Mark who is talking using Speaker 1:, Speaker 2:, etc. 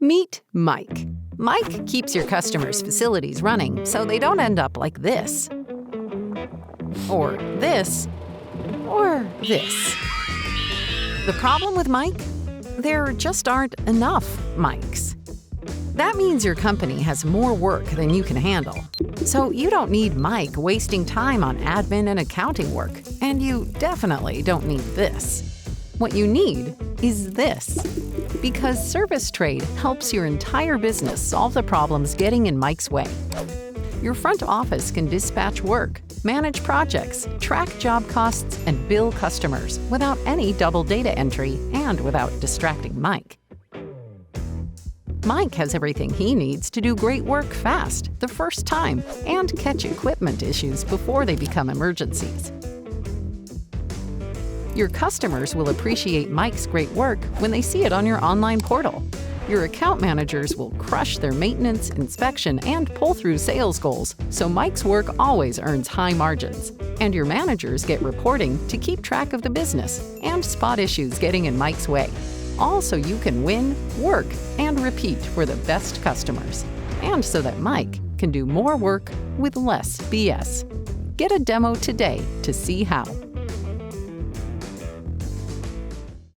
Speaker 1: Meet Mike. Mike keeps your customers' facilities running so they don't end up like this, or this, or this. The problem with Mike? There just aren't enough Mikes. That means your company has more work than you can handle. So you don't need Mike wasting time on admin and accounting work, and you definitely don't need this. What you need is this. Because ServiceTrade helps your entire business solve the problems getting in Mike's way. Your front office can dispatch work, manage projects, track job costs, and bill customers without any double data entry and without distracting Mike. Mike has everything he needs to do great work fast, the first time, and catch equipment issues before they become emergencies. Your customers will appreciate Mike's great work when they see it on your online portal. Your account managers will crush their maintenance, inspection, and pull-through sales goals, so Mike's work always earns high margins. And your managers get reporting to keep track of the business and spot issues getting in Mike's way. All so you can win, work, and repeat for the best customers. And so that Mike can do more work with less BS. Get a demo today to see how.